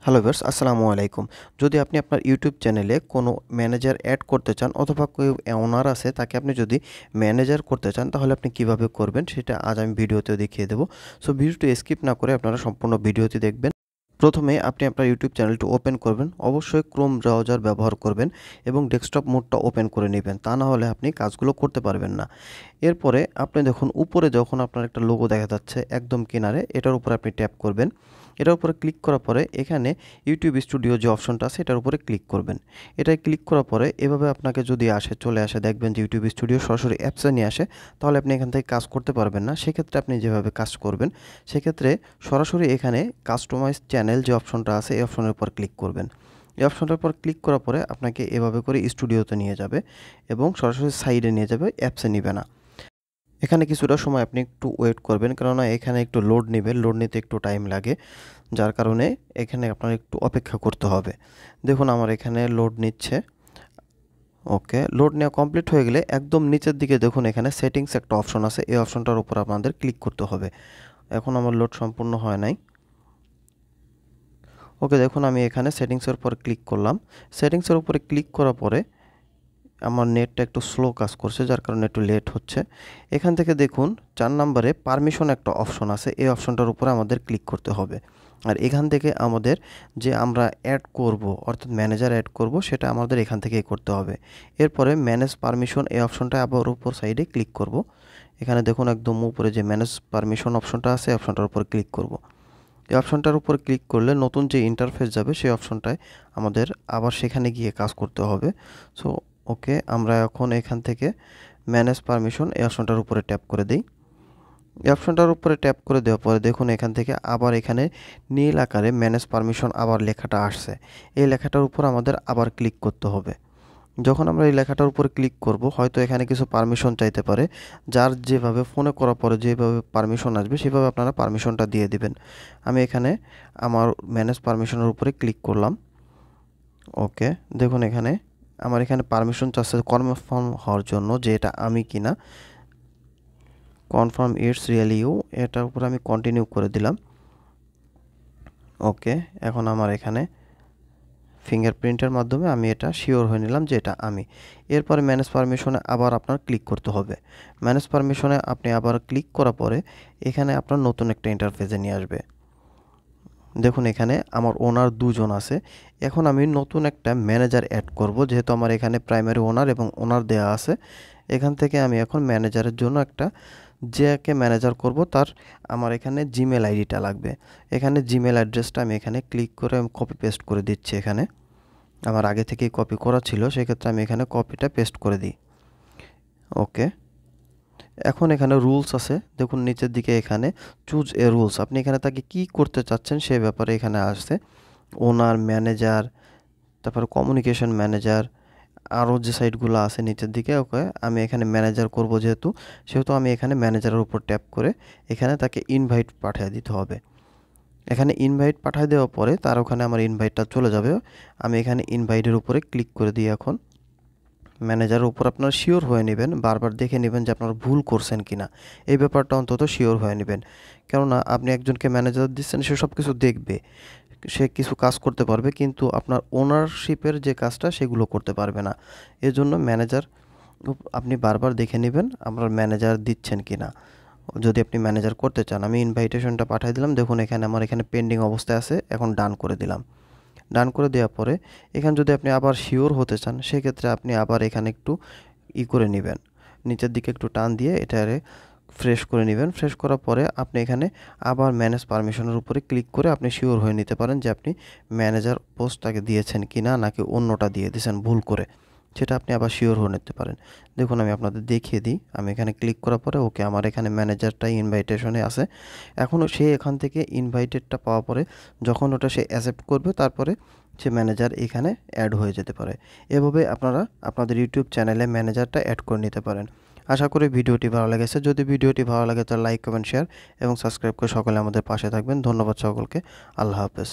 Hello viewers, আসসালামু আলাইকুম। যদি আপনি আপনার ইউটিউব চ্যানেলে কোনো ম্যানেজার অ্যাড করতে চান অথবা কেউ ওনার আছে তাকে আপনি যদি ম্যানেজার করতে চান তাহলে আপনি কিভাবে করবেন সেটা আজ আমি ভিডিওতে দেখিয়ে দেব। সো ভিডিওটি স্কিপ না করে আপনারা সম্পূর্ণ ভিডিওটি দেখবেন। প্রথমে আপনি আপনার ইউটিউব চ্যানেলটি ওপেন করবেন। অবশ্যই ক্রোম ব্রাউজার ব্যবহার করবেন এবং ডেস্কটপ মোডটা ওপেন করে নেবেন। তা না হলে আপনি কাজগুলো করতে পারবেন না। এরপরে আপনি দেখুন উপরে যখন আপনার একটা লোগো দেখা যাচ্ছে একদম কিনারে, এটার উপরে আপনি ট্যাপ করবেন। এটার উপরে ক্লিক করার পরে এখানে ইউটিউব স্টুডিও যে অপশনটা আছে এটার উপরে ক্লিক করবেন। এটায় ক্লিক করার পরে এভাবে আপনাকে যদি চলে আসে, দেখবেন যে ইউটিউব স্টুডিও সরাসরি অ্যাপসে নিয়ে আসে, তাহলে আপনি এখান থেকে কাজ করতে পারবেন না। সেক্ষেত্রে আপনি যেভাবে কাজ করবেন, সেক্ষেত্রে সরাসরি এখানে কাস্টমাইজ চ্যানেল যে অপশনটা আছে এই অপশনের উপর ক্লিক করবেন। এই অপশনটার উপর ক্লিক করার পরে আপনাকে এভাবে করে স্টুডিওতে নিয়ে যাবে এবং সরাসরি সাইডে নিয়ে যাবে, অ্যাপসে নিবে না। এখানে কিছুটা সময় আপনি একটু ওয়েট করবেন, কেননা এখানে একটু লোড নিবে, লোড নিতে একটু টাইম লাগে, যার কারণে এখানে আপনার একটু অপেক্ষা করতে হবে। দেখুন আমার এখানে লোড নিচ্ছে। ওকে, লোড নেওয়া কমপ্লিট হয়ে গেলে একদম নিচের দিকে দেখুন এখানে সেটিংস একটা অপশন আছে, এই অপশনটার উপর আপনাদের ক্লিক করতে হবে। এখন আমার লোড সম্পূর্ণ হয় নাই। ওকে, দেখুন আমি এখানে সেটিংসের উপর ক্লিক করলাম। সেটিংসের উপরে ক্লিক করার পরে আমার নেটটা একটু স্লো কাজ করছে, যার কারণে একটু লেট হচ্ছে। এখান থেকে দেখুন 4 নম্বরে পারমিশন একটা অপশন আছে, এই অপশনটার উপরে আমাদের ক্লিক করতে হবে। আর এখান থেকে আমাদের যে আমরা অ্যাড করব, অর্থাৎ ম্যানেজার অ্যাড করব, সেটা আমাদের এখান থেকেই করতে হবে। এরপরে ম্যানেজ পারমিশন এই অপশনটা আবার উপর সাইডে ক্লিক করব। এখানে দেখুন একদম উপরে যে ম্যানেজ পারমিশন অপশনটা আছে এই অপশনটার উপর ক্লিক করব। এই অপশনটার উপর ক্লিক করলে নতুন যে ইন্টারফেস যাবে সেই অপশনটায় আমাদের আবার সেখানে গিয়ে কাজ করতে হবে। সো ওকে, আমরা এখন এখান থেকে ম্যানেজ পারমিশন এই অপশনটার উপরে ট্যাপ করে দিই। এই অপশনটার উপরে ট্যাপ করে দেওয়ার পরে দেখুন এখান থেকে আবার এখানে নীল আকারে ম্যানেজ পারমিশন আবার লেখাটা আসছে। এই লেখাটার উপর আমাদের আবার ক্লিক করতে হবে। যখন আমরা এই লেখাটার উপর ক্লিক করব, হয়তো এখানে কিছু পারমিশন চাইতে পারে, যার যেভাবে ফোনে করার পরে যেভাবে পারমিশন আসবে সেভাবে আপনারা পারমিশনটা দিয়ে দিবেন। আমি এখানে আমার ম্যানেজ পারমিশনের উপরে ক্লিক করলাম। ওকে, দেখুন এখানে আমার এখানে পারমিশন চাচ্ছে কনফার্ম হওয়ার জন্য যে এটা আমি কিনা। কনফার্ম ইটস রিয়েলি ইউ, এটার উপর আমি কন্টিনিউ করে দিলাম। ওকে, এখন আমার এখানে ফিঙ্গারপ্রিন্টের মাধ্যমে আমি এটা শিওর হয়ে নিলাম যে এটা আমি। এরপরে ম্যানেজ পারমিশনে আবার আপনার ক্লিক করতে হবে। ম্যানেজ পারমিশনে আপনি আবার ক্লিক করার পরে এখানে আপনার নতুন একটা ইন্টারফেসে নিয়ে আসবে। দেখুন এখানে আমার ওনার দুজন আছে। এখন আমি নতুন একটা ম্যানেজার অ্যাড করব, যেহেতু আমার এখানে প্রাইমারি ওনার এবং ওনার দেয়া আছে। এখান থেকে আমি এখন ম্যানেজারের জন্য একটা, যাকে ম্যানেজার করব তার আমার এখানে জিমেল আইডিটা লাগবে। এখানে জিমেল অ্যাড্রেসটা আমি এখানে ক্লিক করে আমি কপি পেস্ট করে দিচ্ছি। এখানে আমার আগে থেকেই কপি করা ছিল, সেক্ষেত্রে আমি এখানে কপিটা পেস্ট করে দিই। ওকে, এখন এখানে রুলস আছে, দেখুন নিচের দিকে এখানে চুজ এ রুলস, আপনি এখানে তাকে কি করতে চাচ্ছেন সে ব্যাপারে এখানে আসছে। ওনার, ম্যানেজার, তারপরে কমিউনিকেশন ম্যানেজার, আরও যে সাইটগুলো আছে নিচের দিকে। ওকে, আমি এখানে ম্যানেজার করব, সেহেতু আমি এখানে ম্যানেজারের উপর ট্যাপ করে এখানে তাকে ইনভাইট পাঠিয়ে দিতে হবে। এখানে ইনভাইট পাঠিয়ে দেওয়ার পরে তার ওখানে আমার ইনভাইটটা চলে যাবে। আমি এখানে ইনভাইটের উপরে ক্লিক করে দিই। এখন ম্যানেজারের উপর আপনারা শিওর হয়ে নেবেন, বারবার দেখে নেবেন যে আপনারা ভুল করছেন কিনা, এই ব্যাপারটা অন্তত শিওর হয়ে নেবেন। কেননা আপনি একজনকে ম্যানেজার দিচ্ছেন, সে সব কিছু দেখবে, সে কিছু কাজ করতে পারবে, কিন্তু আপনার ওনারশিপের যে কাজটা সেগুলো করতে পারবে না। এজন্য ম্যানেজার আপনি বারবার দেখে নেবেন আপনার ম্যানেজার দিচ্ছেন কিনা। যদি আপনি ম্যানেজার করতে চান, আমি ইনভাইটেশনটা পাঠিয়ে দিলাম। দেখুন এখানে আমার এখানে পেন্ডিং অবস্থায় আছে, এখন ডান করে দিলাম। ডান করে দেওয়ার পরে এখানে যদি আপনি আবার শিওর হতে চান, সেক্ষেত্রে আপনি আবার এখানে একটু করে নেবেন, নিচের দিকে একটু টান দিয়ে এটারে ফ্রেশ করে নেবেন। ফ্রেশ করার পরে আপনি এখানে আবার ম্যানেজ পারমিশনের উপরে ক্লিক করে আপনি শিওর হয়ে নিতে পারেন যে আপনি ম্যানেজার পোস্টটাকে দিয়েছেন কিনা, নাকি অন্যটা দিয়ে দিয়েছেন ভুল করে, সেটা আপনি আবার শিওর হয়ে নিতে পারেন। দেখুন আমি আপনাদের দেখিয়ে দিই, আমি এখানে ক্লিক করার পরে ওকে, আমার এখানে ম্যানেজারটাই ইনভাইটেশনে আছে। এখনও সে এখান থেকে ইনভাইটেডটা পাওয়ার পরে যখন ওটা সে অ্যাকসেপ্ট করবে, তারপরে সে ম্যানেজার এখানে অ্যাড হয়ে যেতে পারে। এভাবে আপনারা আপনাদের ইউটিউব চ্যানেলে ম্যানেজারটা অ্যাড করে নিতে পারেন। আশা করি ভিডিওটি ভালো লেগেছে। যদি ভিডিওটি ভালো লাগে তাহলে লাইক, কমেন্ট, শেয়ার এবং সাবস্ক্রাইব করে সকলে আমাদের পাশে থাকবেন। ধন্যবাদ সকলকে। আল্লাহ হাফেজ।